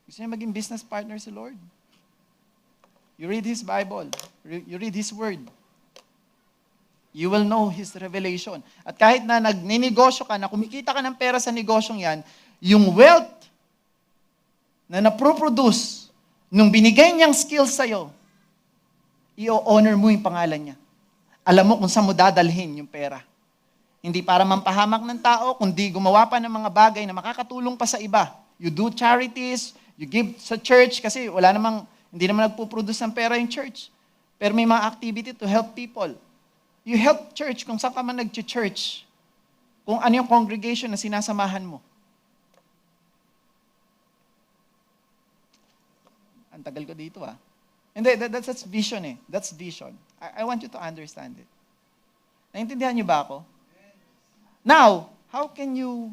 Gusto niya maging business partner si Lord? You read His Bible. You read His Word. You will know His revelation. At kahit na nagninegosyo ka, na kumikita ka ng pera sa negosyong yan, yung wealth na naproproduce nung binigay niyang skills sa'yo, i-honor mo yung pangalan niya. Alam mo kung saan mo dadalhin yung pera. Hindi para mampahamak ng tao, kundi gumawa pa ng mga bagay na makakatulong pa sa iba. You do charities, you give sa church kasi hindi naman nagpo-produce ng pera yung church. Pero may mga activity to help people. You help church kung saan ka man nag-church. Kung ano yung congregation na sinasamahan mo. Ang tagal ko dito Hindi, that's vision eh. That's vision. I want you to understand it. Naintindihan niyo ba ako? Now, how can you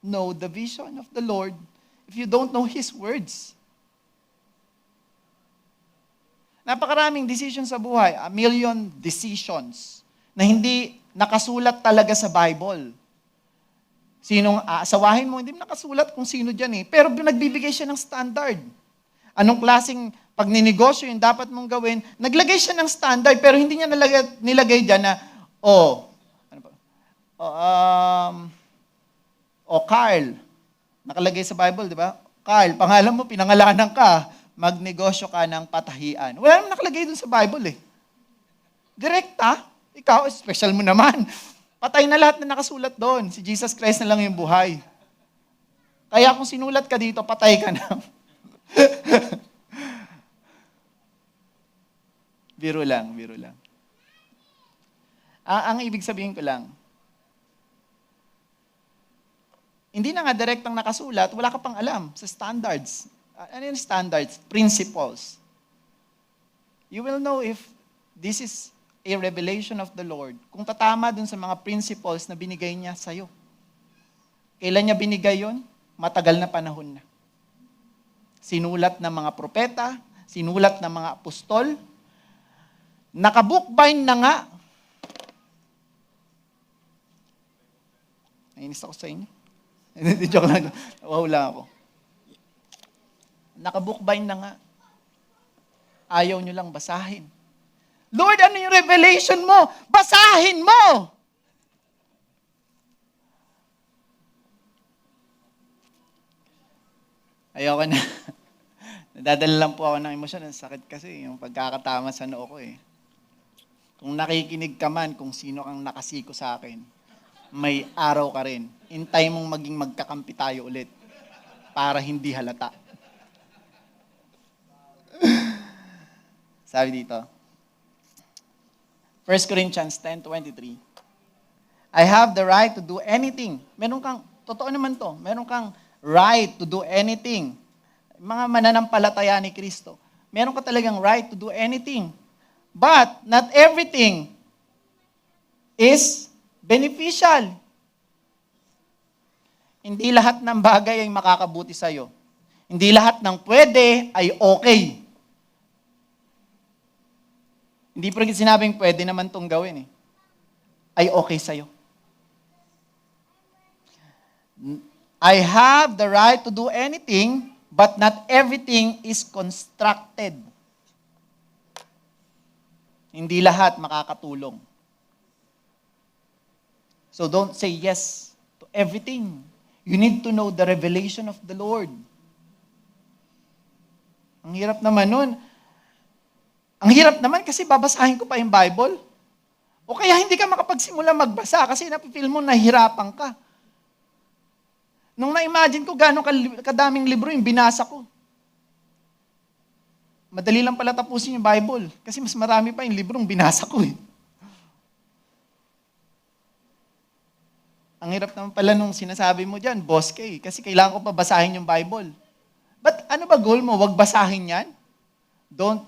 know the vision of the Lord if you don't know His words? Napakaraming decisions sa buhay, 1 million decisions na hindi nakasulat talaga sa Bible. Sinong aasawahin mo, hindi mo nakasulat kung sino dyan eh. Pero nagbibigay siya ng standard. Anong klaseng pagninegosyo yung dapat mong gawin, naglagay siya ng standard, pero hindi niya nilagay dyan na, Carl, nakalagay sa Bible, di ba? Carl, pangalan mo, pinangalanan ka, magnegosyo ka ng patahian. Wala naman nakalagay dun sa Bible eh. Direkta, ikaw, special mo naman. Patay na lahat na nakasulat doon. Si Jesus Christ na lang yung buhay. Kaya kung sinulat ka dito, patay ka na. Biro lang. Ang ibig sabihin ko lang, hindi na nga direktang nakasulat, wala ka pang alam sa standards ano yung standards? Principles. You will know if this is a revelation of the Lord. Kung tatama dun sa mga principles na binigay niya sa'yo. Kailan niya binigay yon? Matagal na panahon na. Sinulat ng mga propeta, sinulat ng mga apostol, nakabookbind na nga. Nainis ako sa inyo. Joke lang. Wow lang ako. Nakabookbind na nga. Ayaw nyo lang basahin. Lord, ano yung revelation mo? Basahin mo! Ayoko na. Nadadala lang po ako ng emosyon. Ang sakit kasi, yung pagkakatama sa noo ko eh. Kung nakikinig ka man, kung sino kang nakasiko sa akin, may araw ka rin. Hintay mong maging magkakampi tayo ulit para hindi halata. Sabi dito, 1 Corinthians 10:23, I have the right to do anything. Meron kang, totoo naman to, meron kang right to do anything. Mga mananampalataya ni Kristo, meron ka talagang right to do anything. But not everything is beneficial. Hindi lahat ng bagay ay makakabuti sa'yo. Hindi lahat ng pwede ay okay. Hindi pa rin sinabing pwede naman itong gawin eh. Ay okay sa'yo. I have the right to do anything, but not everything is constructed. Hindi lahat makakatulong. So don't say yes to everything. You need to know the revelation of the Lord. Ang hirap naman nun. Ang hirap naman kasi babasahin ko pa yung Bible. O kaya hindi ka makapagsimula magbasa kasi napipil mo nahihirapan ka. Nung na-imagine ko gano'ng kadaming libro yung binasa ko. Madali lang pala tapusin yung Bible kasi mas marami pa yung librong binasa ko eh. Ang hirap naman pala nung sinasabi mo dyan, Boss K, kasi kailangan ko pa basahin yung Bible. But ano ba goal mo? Wag basahin yan? Don't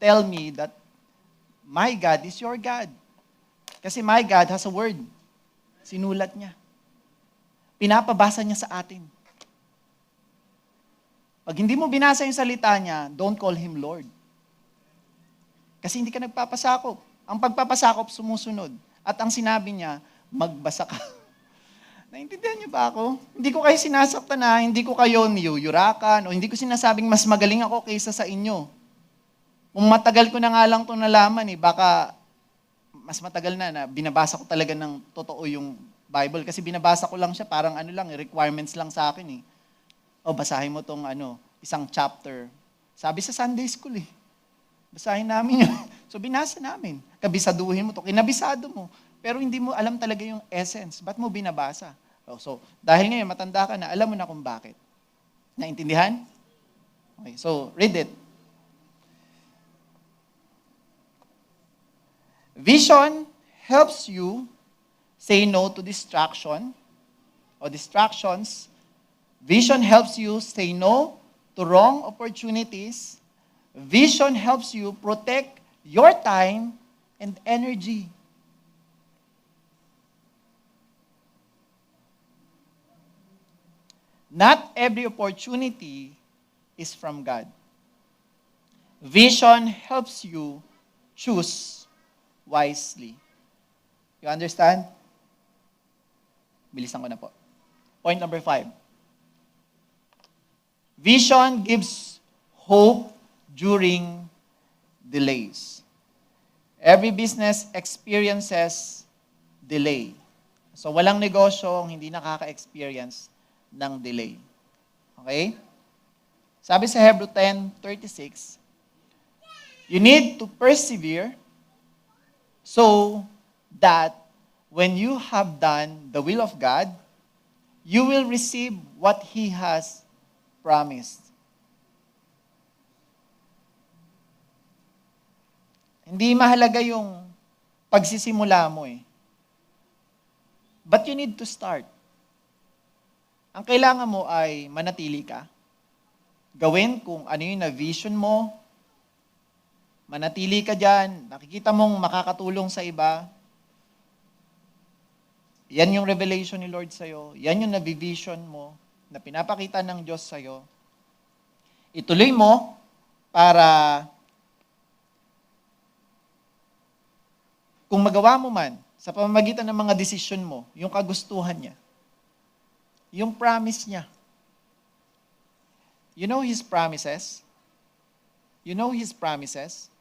tell me that my God is your God. Kasi my God has a word. Sinulat niya. Pinapabasa niya sa atin. Pag hindi mo binasa yung salita niya, don't call Him Lord. Kasi hindi ka nagpapasakop. Ang pagpapasakop sumusunod. At ang sinabi niya, magbasa ka. Naintindihan niyo ba ako? Hindi ko kayo sinasaktan na, hindi ko kayo niyuyurakan, o hindi ko sinasabing mas magaling ako kaysa sa inyo. Kung matagal ko na nga lang itong nalaman, baka mas matagal na binabasa ko talaga ng totoo yung Bible. Kasi binabasa ko lang siya, parang requirements lang sa akin . O basahin mo itong isang chapter. Sabi sa Sunday school Basahin namin yun. So binasa namin. Kabisaduhin mo to. Kinabisado mo. Pero hindi mo alam talaga yung essence. Ba't mo binabasa? So, dahil ngayon matanda ka na, alam mo na kung bakit. Naintindihan? Okay, so read it. Vision helps you say no to distraction or distractions. Vision helps you say no to wrong opportunities. Vision helps you protect your time and energy. Not every opportunity is from God. Vision helps you choose wisely. You understand? Bilisan ko na po. Point number 5. Vision gives hope during delays. Every business experiences delay. So walang negosyo hindi nakaka-experience ng delay. Okay? Sabi sa Hebrew 10:36, you need to persevere so that when you have done the will of God, you will receive what He has promised. Hindi mahalaga yung pagsisimula mo But you need to start. Ang kailangan mo ay manatili ka. gawin kung ano yung na-vision mo, manatili ka dyan, nakikita mong makakatulong sa iba, yan yung revelation ni Lord sa'yo, yan yung na-vision mo, na pinapakita ng Diyos sa'yo, ituloy mo para kung magawa mo man, sa pamamagitan ng mga desisyon mo, yung kagustuhan niya, yung promise niya. You know His promises? You know His promises?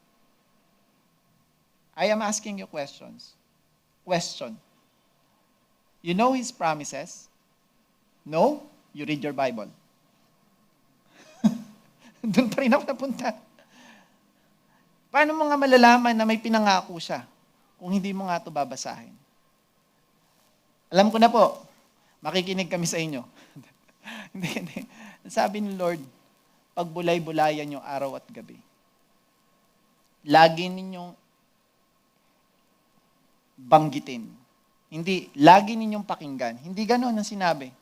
I am asking you questions. Question. You know His promises? No? You read your Bible. Doon pa rin ako napunta. Paano mo nga malalaman na may pinangako siya kung hindi mo nga ito babasahin? Alam ko na po, makikinig kami sa inyo. Hindi. Sabi ni Lord, pagbulay-bulayan yung araw at gabi. Lagi ninyong banggitin. Lagi ninyong pakinggan. Hindi gano'n ang sinabi.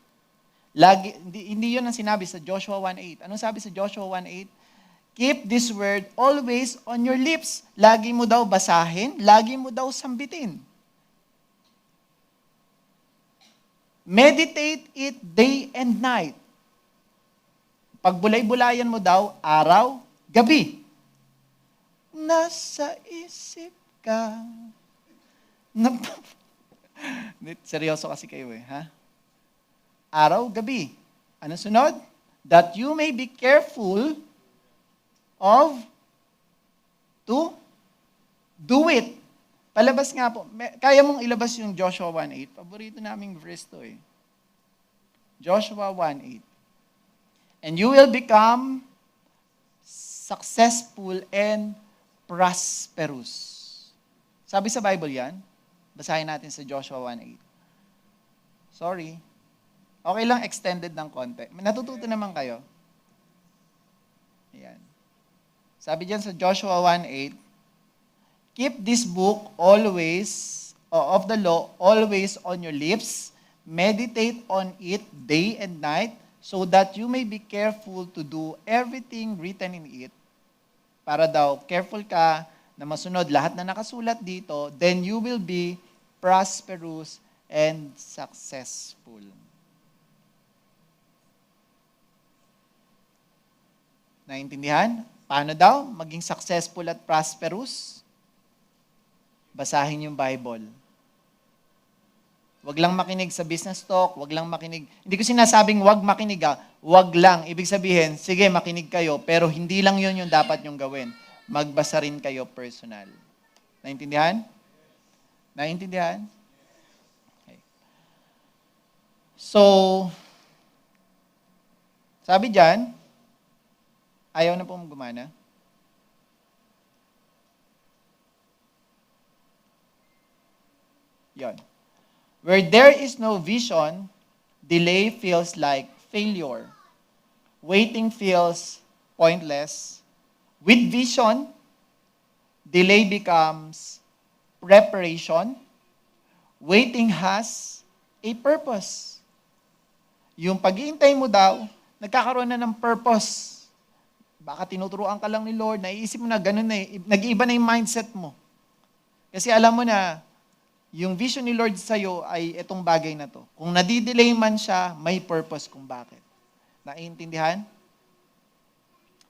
Hindi yun ang sinabi sa Joshua 1:8. Anong sabi sa Joshua 1:8? Keep this word always on your lips. Lagi mo daw basahin, lagi mo daw sambitin. Meditate it day and night. Pagbulay-bulayan mo daw, araw, gabi. Nasa isip ka. Seryoso kasi kayo ha? Araw, gabi. Ano sunod? That you may be careful to do it. Palabas nga po. Kaya mong ilabas yung Joshua 1:8. Paborito naming verse to Joshua 1:8. And you will become successful and prosperous. Sabi sa Bible yan. Basahin natin sa Joshua 1:8. Sorry. Okay lang extended ng konti. Natututo naman kayo. Ayan. Sabi diyan sa Joshua 1:8, keep this book of the law always on your lips. Meditate on it day and night so that you may be careful to do everything written in it. Para daw, careful ka na masunod lahat na nakasulat dito, then you will be prosperous and successful. Naintindihan? Paano daw maging successful at prosperous? Basahin yung Bible. Wag lang makinig sa business talk, wag lang makinig. Hindi ko sinasabing wag makinig wag lang. Ibig sabihin, sige makinig kayo, pero hindi lang yun yung dapat yung gawin. Magbasa rin kayo personal. Naintindihan? Naintindihan? Okay. So, sabi dyan, ayaw na pong gumana. Yon. Where there is no vision, delay feels like failure. Waiting feels pointless. With vision, delay becomes preparation. Waiting has a purpose. Yung pag-iintay mo daw, nagkakaroon na ng purpose. Baka tinuturuan ka lang ni Lord, naiisip mo na ganun na nag-iiba na yung mindset mo. Kasi alam mo na, yung vision ni Lord sa'yo ay itong bagay na to. Kung nadidelay man siya, may purpose kung bakit. Naiintindihan?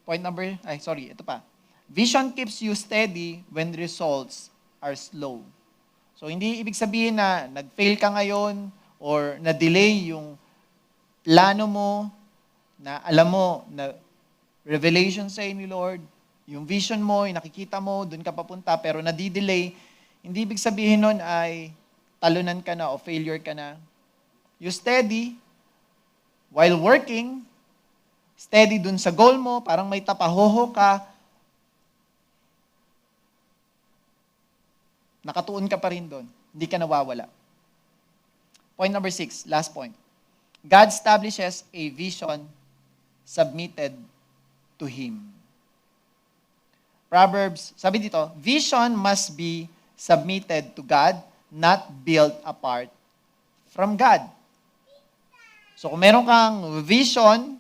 Ito pa. Vision keeps you steady when results are slow. So, hindi ibig sabihin na nag-fail ka ngayon or na-delay yung plano mo, na alam mo, na revelation sa'yo ni Lord, yung vision mo, yung nakikita mo, dun ka papunta, pero nadidelay. Hindi ibig sabihin nun ay talunan ka na o failure ka na. You steady while working, steady dun sa goal mo, parang may tapahoho ka, nakatuon ka pa rin dun. Hindi ka nawawala. Point number 6, last point. God establishes a vision submitted to Him. Proverbs, sabi dito, vision must be submitted to God, not built apart from God. So kung meron kang vision,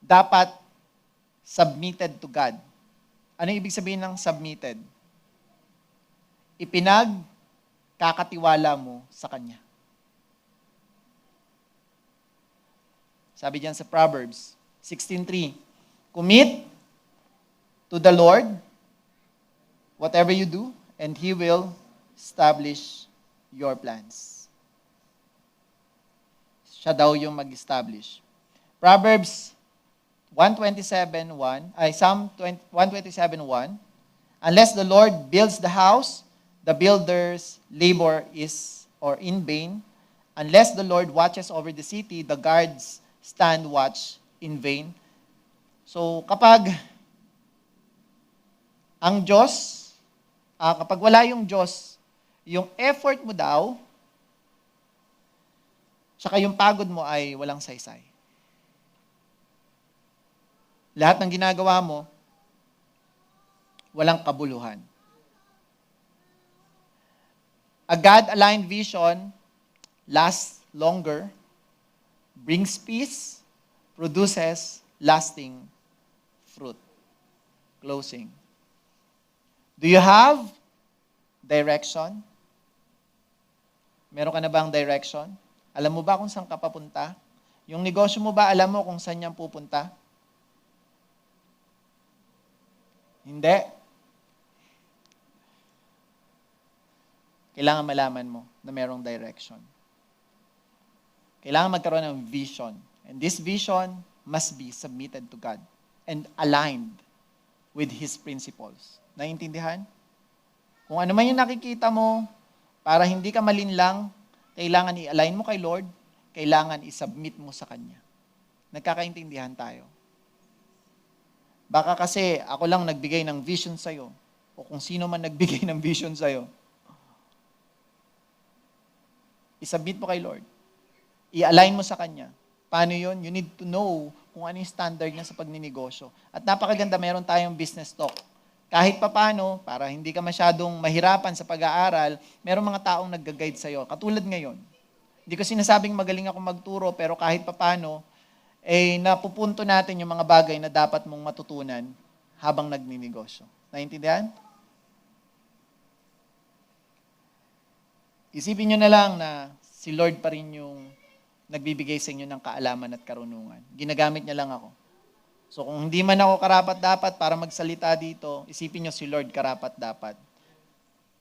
dapat submitted to God. Ano ibig sabihin ng submitted? Ipinagkakatiwala mo sa Kanya. Sabi diyan sa Proverbs 16:3, commit to the Lord whatever you do, and He will establish your plans. Siya daw yung mag-establish. Proverbs 127:1, Psalm 127:1, unless the Lord builds the house, the builder's labor is in vain. Unless the Lord watches over the city, the guards stand watch in vain. So, kapag ang Diyos, kapag wala yung Diyos, yung effort mo daw, tsaka yung pagod mo ay walang saysay. Lahat ng ginagawa mo, walang kabuluhan. A God-aligned vision lasts longer, brings peace, produces lasting fruit. Closing. Do you have direction? Meron ka na bang direction? Alam mo ba kung saan ka papunta? Yung negosyo mo ba, alam mo kung saan yan pupunta? Hindi. Kailangan malaman mo na merong direction. Kailangan magkaroon ng vision. And this vision must be submitted to God and aligned with His principles. Naiintindihan? Kung ano man yung nakikita mo, para hindi ka malinlang, kailangan i-align mo kay Lord, kailangan i-submit mo sa Kanya. Nagkakaintindihan tayo. Baka kasi ako lang nagbigay ng vision sa'yo, o kung sino man nagbigay ng vision sa'yo, i-submit mo kay Lord. I-align mo sa Kanya. Paano yun? You need to know kung ano yung standard niya sa pagninegosyo. At napakaganda, meron tayong business talk. Kahit papano, para hindi ka masyadong mahirapan sa pag-aaral, meron mga taong nag-guide sa'yo. Katulad ngayon. Hindi ko sinasabing magaling ako magturo, pero kahit papano, napupunto natin yung mga bagay na dapat mong matutunan habang nagninegosyo. Naintindihan? Isipin nyo na lang na si Lord pa rin yung nagbibigay sa inyo ng kaalaman at karunungan. Ginagamit niya lang ako. So kung hindi man ako karapat-dapat para magsalita dito, isipin nyo si Lord karapat-dapat.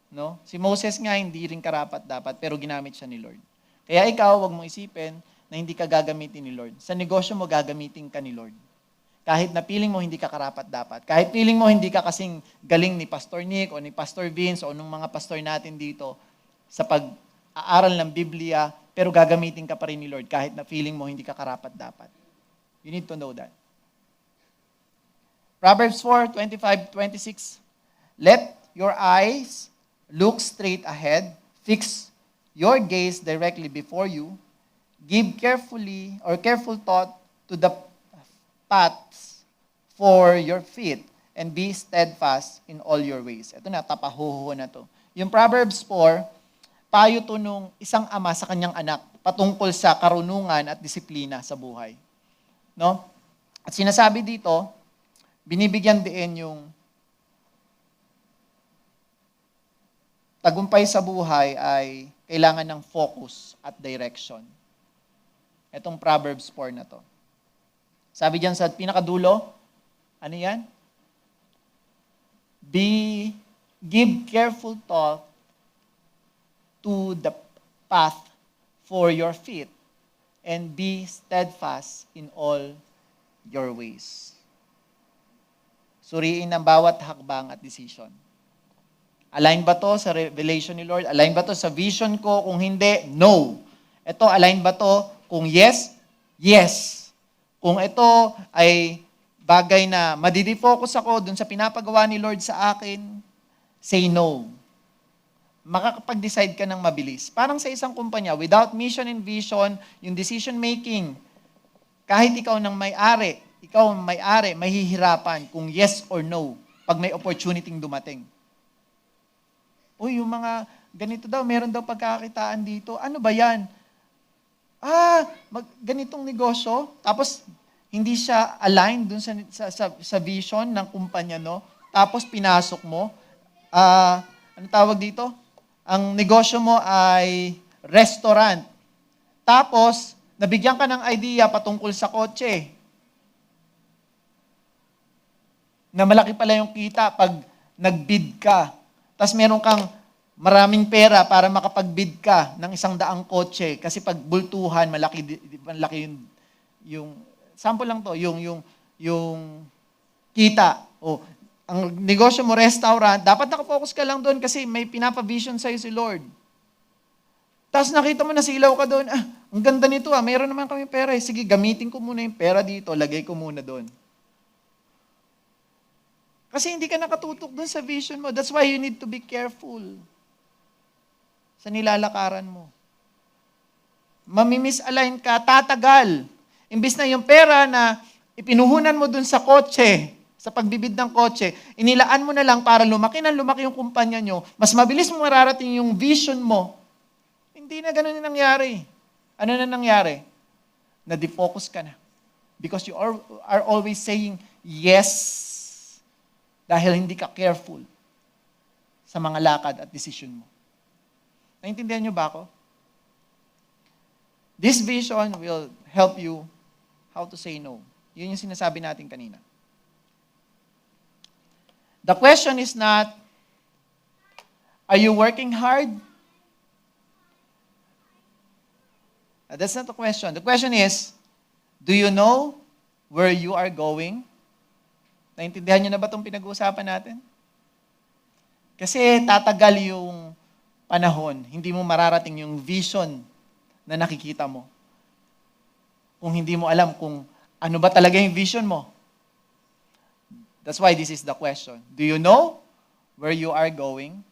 No? Si Moses nga hindi rin karapat-dapat, pero ginamit siya ni Lord. Kaya ikaw, wag mong isipin na hindi ka gagamitin ni Lord. Sa negosyo mo, gagamitin ka ni Lord. Kahit na feeling mo hindi ka karapat-dapat. Kahit feeling mo hindi ka kasing galing ni Pastor Nick o ni Pastor Vince o nung mga pastor natin dito sa pag-aaral ng Biblia, pero gagamitin ka pa rin ni Lord kahit na feeling mo hindi ka karapat-dapat. You need to know that. Proverbs 4:25-26. Let your eyes look straight ahead. Fix your gaze directly before you. Give careful thought to the paths for your feet, and be steadfast in all your ways. Ito na, tapahuho na to. Yung Proverbs 4, payo to nung isang ama sa kanyang anak patungkol sa karunungan at disiplina sa buhay. No? At sinasabi dito, binibigyan din yung tagumpay sa buhay ay kailangan ng focus at direction. Itong Proverbs 4 na to. Sabi diyan sa pinakadulo, ano yan? Give careful thought to the path for your feet, and be steadfast in all your ways. Suriin ang bawat hakbang at decision. Align ba to sa revelation ni Lord? Align ba to sa vision ko? Kung hindi, no. Ito, align ba to? Kung yes, yes. Kung ito ay bagay na madidi-focus ako dun sa pinapagawa ni Lord sa akin, say no. Makakapag-decide ka ng mabilis. Parang sa isang kumpanya, without mission and vision, yung decision making, kahit ikaw may-ari, mahihirapan kung yes or no pag may opportunity dumating. Uy, yung mga ganito daw, meron daw pagkakakitaan dito. Ano ba yan? Ganitong negosyo. Tapos, hindi siya aligned dun sa vision ng kumpanya, no? Tapos pinasok mo, ano tawag dito? Ang negosyo mo ay restaurant. Tapos, nabigyan ka ng idea patungkol sa kotse. Na malaki pala yung kita pag nag-bid ka. Tapos meron kang maraming pera para makapag-bid ka ng 100 kotse. Kasi pag bultuhan, malaki yung sample lang to, yung kita. O, ang negosyo mo, restaurant, dapat nakafocus ka lang doon kasi may pinapavision sa'yo si Lord. Tapos nakita mo na silaw ka doon, ang ganda nito mayroon naman kami pera. Sige, gamitin ko muna yung pera dito, lagay ko muna doon. Kasi hindi ka nakatutok doon sa vision mo. That's why you need to be careful sa nilalakaran mo. Mamimisalign ka, tatagal. Imbis na yung pera na ipinuhunan mo doon sa kotse, sa pagbibid ng kotse, inilaan mo na lang para lumaki yung kumpanya nyo, mas mabilis mo mararating yung vision mo. Hindi na ganun yung nangyari. Ano na nangyari? Na-defocus ka na. Because you are always saying yes dahil hindi ka careful sa mga lakad at decision mo. Naintindihan niyo ba ako? This vision will help you how to say no. Yun yung sinasabi natin kanina. The question is not, are you working hard? That's not the question. The question is, do you know where you are going? Naintindihan niyo na ba itong pinag-uusapan natin? Kasi tatagal yung panahon, hindi mo mararating yung vision na nakikita mo. Kung hindi mo alam kung ano ba talaga yung vision mo. That's why this is the question. Do you know where you are going?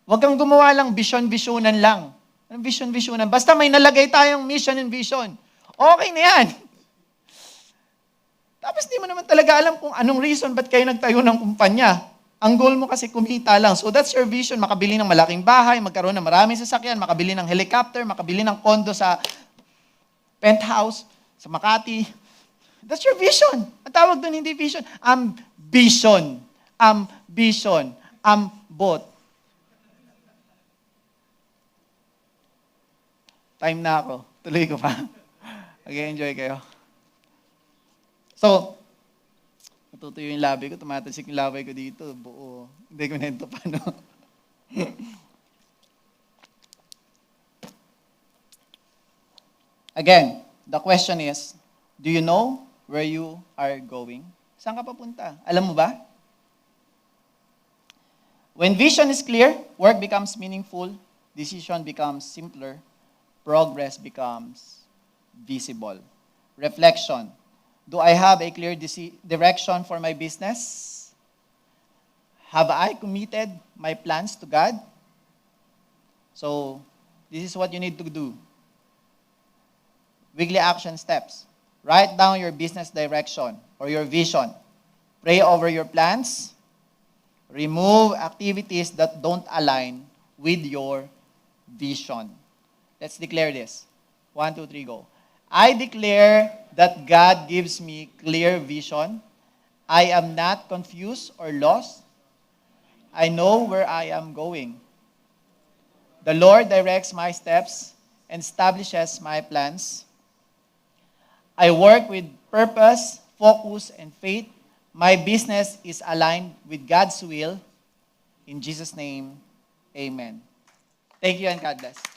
Huwag kang gumawa lang vision-visionan lang. Anong vision-visionan? Basta may nalagay tayong mission and vision. Okay na yan. Tapos di mo naman talaga alam kung anong reason ba't kayo nagtayo ng kumpanya. Ang goal mo kasi kumita lang. So that's your vision, makabili ng malaking bahay, magkaroon ng maraming sasakyan, makabili ng helicopter, makabili ng condo sa penthouse, sa Makati. That's your vision. Ang tawag doon hindi vision. Ambition. Ambition. Ambot. Time na ako. Tuloy ko pa. Mag-enjoy kayo. So, natutuyo yung labi ko, tumatasik yung labay ko dito, buo. Hindi ko nento pa, no? Again, the question is, do you know where you are going? Saan ka papunta? Alam mo ba? When vision is clear, work becomes meaningful, decision becomes simpler, progress becomes visible. Reflection. Do I have a clear direction for my business? Have I committed my plans to God? So, this is what you need to do. Weekly action steps. Write down your business direction or your vision. Pray over your plans. Remove activities that don't align with your vision. Let's declare this. 1, 2, 3, go. I declare that God gives me clear vision. I am not confused or lost. I know where I am going. The Lord directs my steps and establishes my plans. I work with purpose, focus, and faith. My business is aligned with God's will. In Jesus' name, amen. Thank you and God bless.